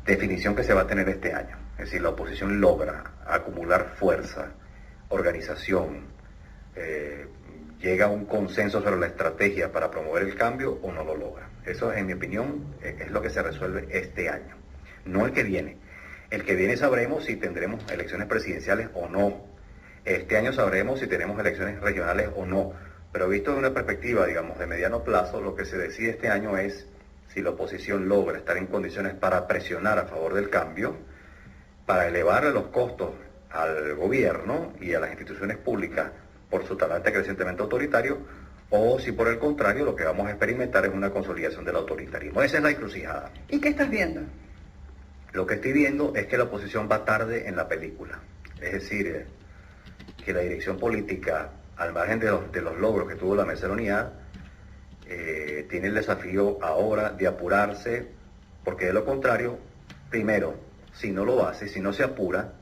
definición que se va a tener este año. Es decir, la oposición logra acumular fuerza, organización, llega a un consenso sobre la estrategia para promover el cambio o no lo logra. Eso, en mi opinión, es lo que se resuelve este año, no el que viene. El que viene sabremos si tendremos elecciones presidenciales o no. Este año sabremos si tenemos elecciones regionales o no. Pero visto de una perspectiva, digamos, de mediano plazo, lo que se decide este año es si la oposición logra estar en condiciones para presionar a favor del cambio, para elevar los costos al gobierno y a las instituciones públicas por su talante crecientemente autoritario, o si por el contrario lo que vamos a experimentar es una consolidación del autoritarismo. Esa es la encrucijada. ¿Y qué estás viendo? Lo que estoy viendo es que la oposición va tarde en la película. Es decir, que la dirección política, al margen de los logros que tuvo la Mesa de la Unidad, tiene el desafío ahora de apurarse, porque de lo contrario, primero, si no lo hace, si no se apura,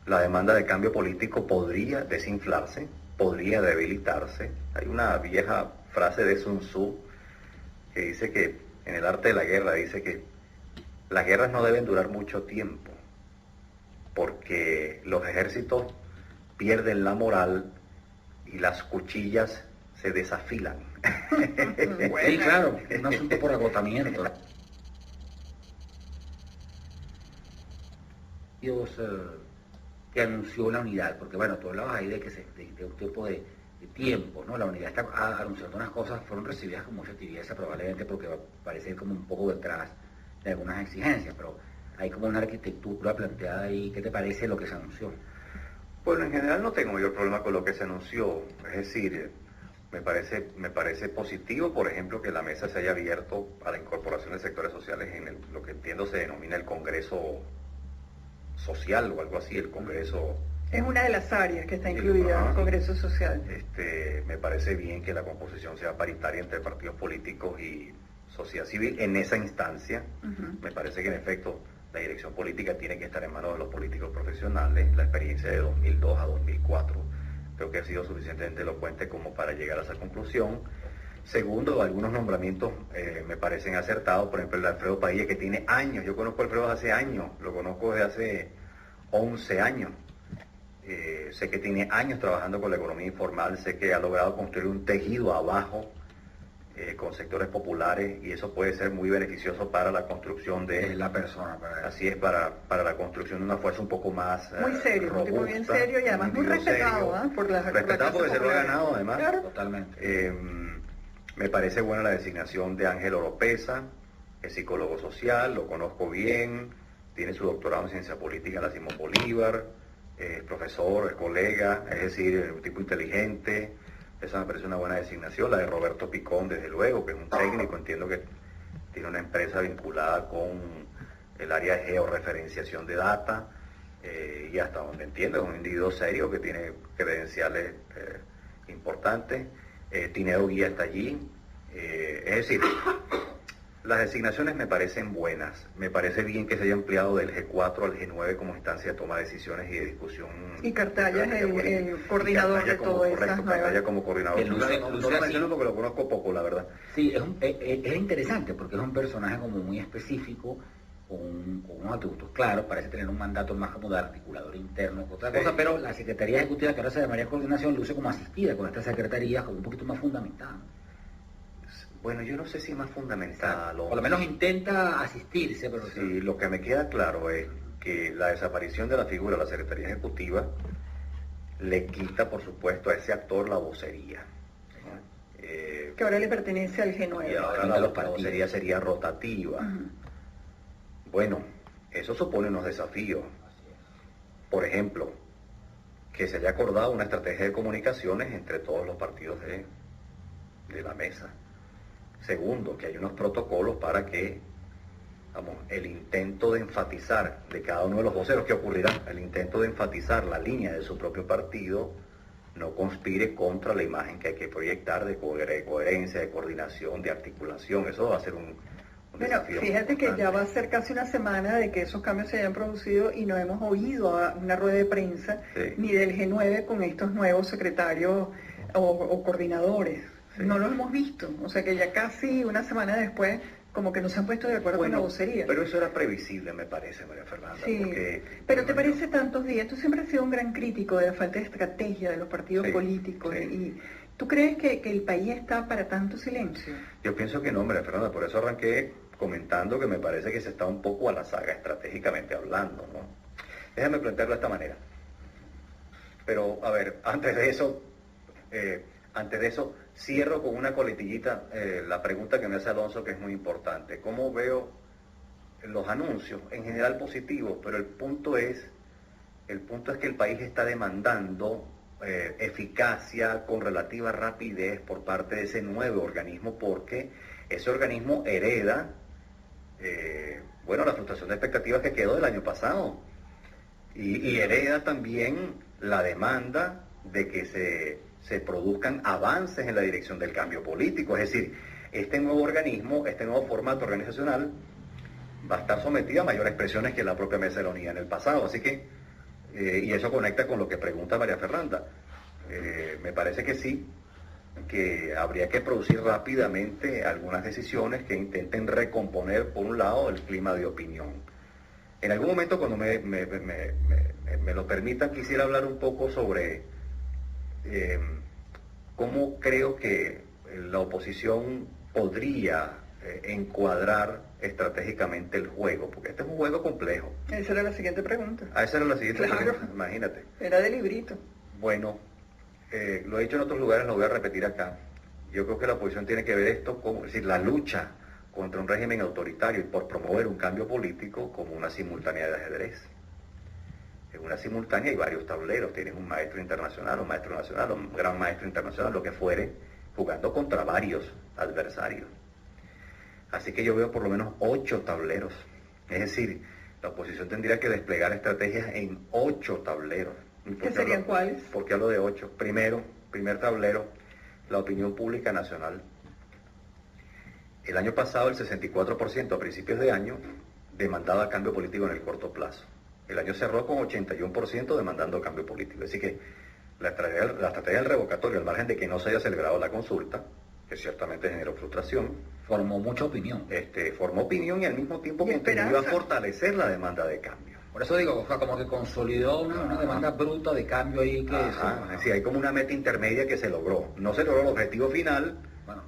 la demanda de cambio político podría desinflarse, podría debilitarse. Hay una vieja frase de Sun Tzu que dice que en el arte de la guerra dice que las guerras no deben durar mucho tiempo, porque los ejércitos pierden la moral y las cuchillas se desafilan. Sí, claro, es un asunto por agotamiento. Dios que anunció la unidad, porque bueno, tú hablabas ahí de que de un tiempo de tiempo, ¿no? La unidad está anunciando unas cosas, fueron recibidas con mucha tibieza probablemente porque va a parecer como un poco detrás de algunas exigencias, pero hay como una arquitectura planteada ahí. ¿Qué te parece lo que se anunció? Bueno, en general no tengo yo problema con lo que se anunció, es decir, me parece positivo, por ejemplo, que la mesa se haya abierto a la incorporación de sectores sociales en lo que entiendo se denomina el Congreso Social o algo así, el Congreso... Es una de las áreas que está incluida en el Congreso Social. Me parece bien que la composición sea paritaria entre partidos políticos y sociedad civil en esa instancia. Me parece que en efecto la dirección política tiene que estar en manos de los políticos profesionales. La experiencia de 2002 a 2004 creo que ha sido suficientemente elocuente como para llegar a esa conclusión. Segundo, algunos nombramientos me parecen acertados, por ejemplo el de Alfredo Padilla, que tiene años. Yo conozco a Alfredo hace años, lo conozco desde hace 11 años. Sé que tiene años trabajando con la economía informal, sé que ha logrado construir un tejido abajo con sectores populares, y eso puede ser muy beneficioso para la construcción de la persona. Así es, para la construcción de una fuerza un poco más muy serio, robusta, un tipo bien serio y además muy respetado, ¿eh? Respetado porque se lo ha ganado además. Claro. Totalmente. Me parece buena la designación de Ángel Oropesa, es psicólogo social, lo conozco bien, tiene su doctorado en ciencia política en la Simón Bolívar, es profesor, es colega, es decir, un tipo inteligente. Esa me parece una buena designación. La de Roberto Picón, desde luego, que es un técnico, entiendo que tiene una empresa vinculada con el área de georreferenciación de data, y hasta donde entiendo es un individuo serio que tiene credenciales importantes. Tineo Guía está allí. Es decir, las designaciones me parecen buenas. Me parece bien que se haya ampliado del G4 al G9 como instancia de toma de decisiones y de discusión. Y Cartaya es el coordinador de todo eso. Cartaya como coordinador. No lo menciono porque lo conozco poco, la verdad. Sí, es interesante porque es un personaje como muy específico, con unos atributos claros, parece tener un mandato más como de articulador interno que otra cosa, pero la Secretaría Ejecutiva, que ahora se llamaría Coordinación, luce como asistida con esta Secretaría, como un poquito más fundamentada. Bueno, yo no sé si es más fundamental. Por lo menos intenta asistirse, pero... Sí, lo que me queda claro es que la desaparición de la figura de la Secretaría Ejecutiva le quita, por supuesto, a ese actor la vocería. Que ahora le pertenece al G9. Y ahora la vocería sería rotativa. Bueno, eso supone unos desafíos. Por ejemplo, que se haya acordado una estrategia de comunicaciones entre todos los partidos de la mesa. Segundo, que hay unos protocolos para que, el intento de enfatizar de cada uno de los voceros, ¿qué ocurrirá? El intento de enfatizar la línea de su propio partido no conspire contra la imagen que hay que proyectar de coherencia, de coordinación, de articulación. Eso va a ser un desafío. Fíjate que ya va a ser casi una semana de que esos cambios se hayan producido y no hemos oído una rueda de prensa ni del G9 con estos nuevos secretarios o coordinadores. No lo hemos visto, o sea que ya casi una semana después como que no se han puesto de acuerdo con la vocería. Pero eso era previsible, me parece, María Fernanda. Sí, pero ¿te parece tantos días? Tú siempre has sido un gran crítico de la falta de estrategia de los partidos políticos. Sí. Y ¿tú crees que el país está para tanto silencio? Yo pienso que no, María Fernanda, por eso arranqué comentando que me parece que se está un poco a la saga estratégicamente hablando, ¿no? Déjame plantearlo de esta manera. Pero, a ver, antes de eso, cierro con una coletillita la pregunta que me hace Alonso, que es muy importante. ¿Cómo veo los anuncios? En general positivos, pero el punto es que el país está demandando eficacia con relativa rapidez por parte de ese nuevo organismo, porque ese organismo hereda, la frustración de expectativas que quedó del año pasado. Y hereda también la demanda de que se produzcan avances en la dirección del cambio político. Es decir, este nuevo organismo, este nuevo formato organizacional va a estar sometido a mayores presiones que la propia Mesa de la Unidad en el pasado. Así que, y eso conecta con lo que pregunta María Fernanda. Me parece que sí, que habría que producir rápidamente algunas decisiones que intenten recomponer, por un lado, el clima de opinión. En algún momento, cuando me lo permitan, quisiera hablar un poco sobre cómo creo que la oposición podría encuadrar estratégicamente el juego, porque este es un juego complejo. Esa era la siguiente pregunta. Esa era la siguiente pregunta, imagínate. Era de librito. Bueno, lo he dicho en otros lugares, lo voy a repetir acá. Yo creo que la oposición tiene que ver esto como, es decir, la lucha contra un régimen autoritario y por promover un cambio político como una simultánea de ajedrez. En una simultánea hay varios tableros, tienes un maestro internacional, un maestro nacional, un gran maestro internacional, lo que fuere, jugando contra varios adversarios. Así que yo veo por lo menos 8 tableros. Es decir, la oposición tendría que desplegar estrategias en 8 tableros. ¿Qué serían cuáles? ¿Por qué hablo de 8? Primer tablero, la opinión pública nacional. El año pasado el 64% a principios de año demandaba cambio político en el corto plazo. El año cerró con 81% demandando cambio político. Así que la estrategia del revocatorio, al margen de que no se haya celebrado la consulta, que ciertamente generó frustración, formó mucha opinión. Formó opinión y al mismo tiempo contribuyó a fortalecer la demanda de cambio. Por eso digo, o sea, como que consolidó una demanda bruta de cambio ahí que... Sí, hay como una meta intermedia que se logró. No se logró el objetivo final,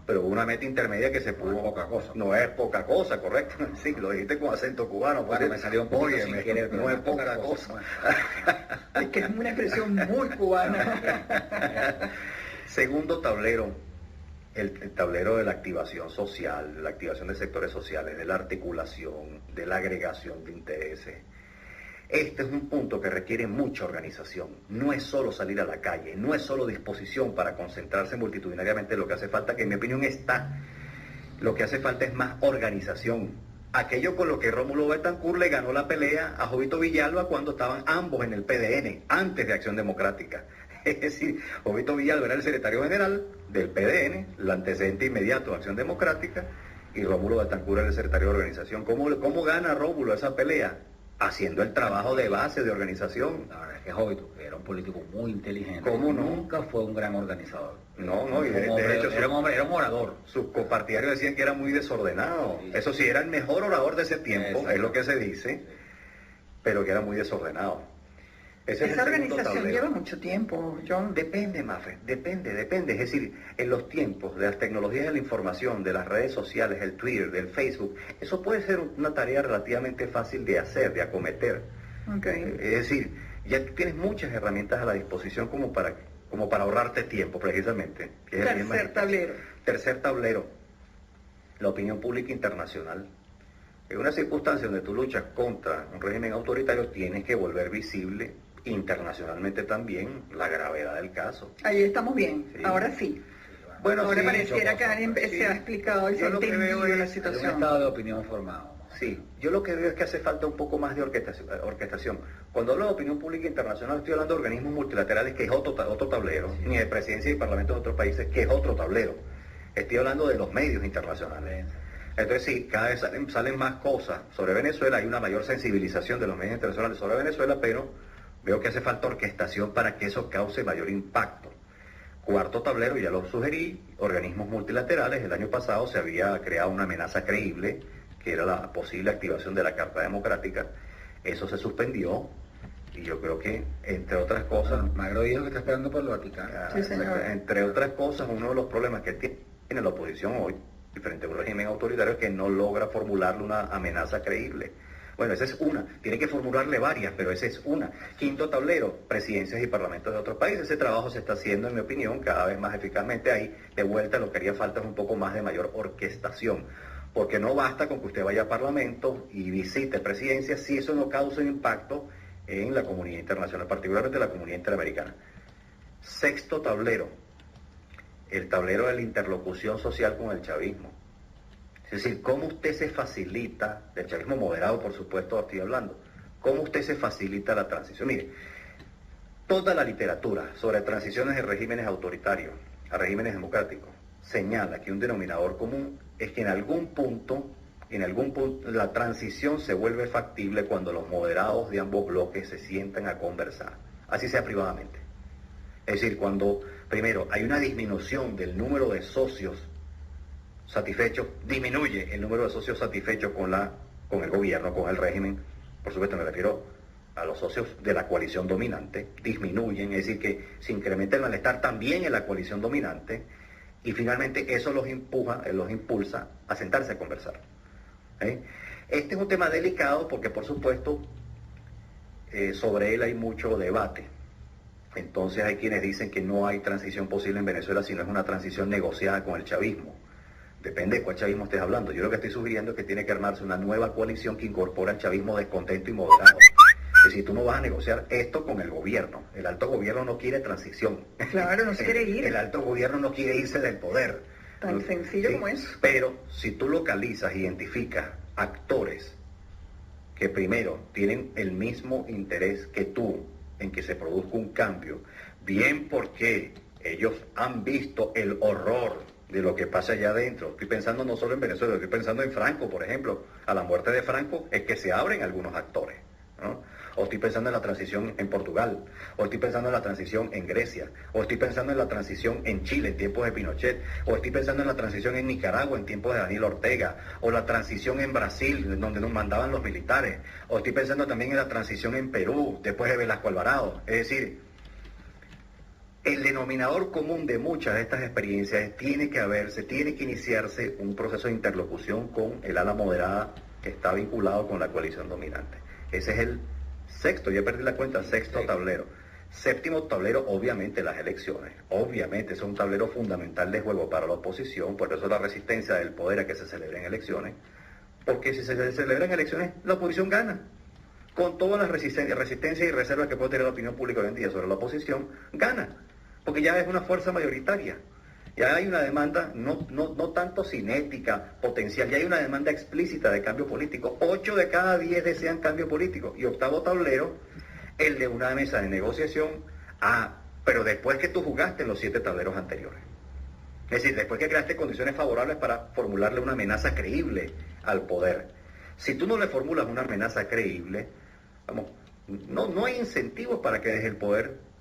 pero hubo una meta intermedia que se pudo... No es poca cosa. No es poca cosa, correcto. Sí, lo dijiste con acento cubano. Bueno, me salió un poco sin querer, no es poca cosa. Es que es una expresión muy cubana. Segundo tablero, el tablero de la activación social, de la activación de sectores sociales, de la articulación, de la agregación de intereses. Este es un punto que requiere mucha organización. No es solo salir a la calle, no es solo disposición para concentrarse multitudinariamente. Lo que hace falta, que en mi opinión lo que hace falta es más organización. Aquello con lo que Rómulo Betancourt le ganó la pelea a Jovito Villalba cuando estaban ambos en el PDN, antes de Acción Democrática. Es decir, Jovito Villalba era el secretario general del PDN, el antecedente inmediato de Acción Democrática, y Rómulo Betancourt era el secretario de organización. ¿Cómo gana Rómulo esa pelea? Haciendo el trabajo de base de organización. La verdad es que Jovito, que era un político muy inteligente. ¿Cómo no? Nunca fue un gran organizador. No, y de hecho era un orador. Sus compartidarios decían que era muy desordenado. Sí. Eso sí, era el mejor orador de ese tiempo, es lo que se dice, pero que era muy desordenado. Esa organización lleva mucho tiempo, John. Depende, Mafe, depende. Es decir, en los tiempos de las tecnologías de la información, de las redes sociales, el Twitter, del Facebook, eso puede ser una tarea relativamente fácil de hacer, de acometer. Okay. Es decir, ya tienes muchas herramientas a la disposición como para ahorrarte tiempo, precisamente. Tercer tablero, la opinión pública internacional. En una circunstancia donde tú luchas contra un régimen autoritario, tienes que volver visible internacionalmente también la gravedad del caso. Ahí estamos bien, sí. Ahora sí. Bueno, ahora pareciera que alguien se ha explicado y se ha entendido la situación. Un estado de opinión formado. Sí, yo lo que veo es que hace falta un poco más de orquestación. Cuando hablo de opinión pública internacional, estoy hablando de organismos multilaterales, que es otro tablero, sí. Ni de presidencia y parlamentos de otros países, que es otro tablero. Estoy hablando de los medios internacionales. Entonces sí, cada vez salen más cosas sobre Venezuela, hay una mayor sensibilización de los medios internacionales sobre Venezuela, pero veo que hace falta orquestación para que eso cause mayor impacto. Cuarto tablero, ya lo sugerí, organismos multilaterales. El año pasado se había creado una amenaza creíble, que era la posible activación de la Carta Democrática. Eso se suspendió y yo creo que, entre otras cosas... Magro dijo que está esperando por lo Vaticano. Sí, señor. Entre otras cosas, uno de los problemas que tiene la oposición hoy, frente a un régimen autoritario, es que no logra formularle una amenaza creíble. Bueno, esa es una. Tiene que formularle varias, pero esa es una. Quinto tablero, presidencias y parlamentos de otros países. Ese trabajo se está haciendo, en mi opinión, cada vez más eficazmente. Ahí, de vuelta, lo que haría falta es un poco más de mayor orquestación. Porque no basta con que usted vaya a parlamento y visite presidencias si eso no causa un impacto en la comunidad internacional, particularmente la comunidad interamericana. Sexto tablero, el tablero de la interlocución social con el chavismo. Es decir, cómo usted se facilita, del chavismo moderado, por supuesto, estoy hablando, cómo usted se facilita la transición. Mire, toda la literatura sobre transiciones de regímenes autoritarios a regímenes democráticos señala que un denominador común es que en algún punto la transición se vuelve factible cuando los moderados de ambos bloques se sientan a conversar, así sea privadamente. Es decir, cuando, primero, hay una disminución del número de socios satisfechos, disminuye el número de socios satisfechos con el gobierno, con el régimen, por supuesto me refiero a los socios de la coalición dominante, disminuyen, es decir, que se incrementa el malestar también en la coalición dominante, y finalmente eso los impulsa a sentarse a conversar. Este es un tema delicado porque, por supuesto, sobre él hay mucho debate. Entonces hay quienes dicen que no hay transición posible en Venezuela si no es una transición negociada con el chavismo. Depende de cuál chavismo estés hablando. Yo lo que estoy sugiriendo es que tiene que armarse una nueva coalición que incorpora al chavismo descontento y moderado. Es decir, tú no vas a negociar esto con el gobierno. El alto gobierno no quiere transición. Claro, no se quiere ir. El alto gobierno no quiere irse del poder. Tan sencillo ¿sí? como eso. Pero si tú localizas, identificas actores que primero tienen el mismo interés que tú en que se produzca un cambio, bien porque ellos han visto el horror de lo que pasa allá adentro. Estoy pensando no solo en Venezuela, estoy pensando en Franco, por ejemplo. A la muerte de Franco es que se abren algunos actores, ¿no? O estoy pensando en la transición en Portugal, o estoy pensando en la transición en Grecia, o estoy pensando en la transición en Chile en tiempos de Pinochet, o estoy pensando en la transición en Nicaragua en tiempos de Daniel Ortega, o la transición en Brasil, donde nos mandaban los militares, o estoy pensando también en la transición en Perú, después de Velasco Alvarado. Es decir, el denominador común de muchas de estas experiencias tiene que iniciarse un proceso de interlocución con el ala moderada que está vinculado con la coalición dominante. Ese es el sexto, ya perdí la cuenta, sexto tablero. Séptimo tablero, obviamente las elecciones. Obviamente es un tablero fundamental de juego para la oposición, por eso la resistencia del poder a que se celebren elecciones. Porque si se celebran elecciones, la oposición gana. Con todas las resistencias y reservas que puede tener la opinión pública hoy en día sobre la oposición, gana. Porque ya es una fuerza mayoritaria. Ya hay una demanda, no tanto cinética, potencial, ya hay una demanda explícita de cambio político. 8 de cada 10 desean cambio político. Y octavo tablero, el de una mesa de negociación, pero después que tú jugaste en los 7 tableros anteriores. Es decir, después que creaste condiciones favorables para formularle una amenaza creíble al poder. Si tú no le formulas una amenaza creíble, no hay incentivos para que deje el poder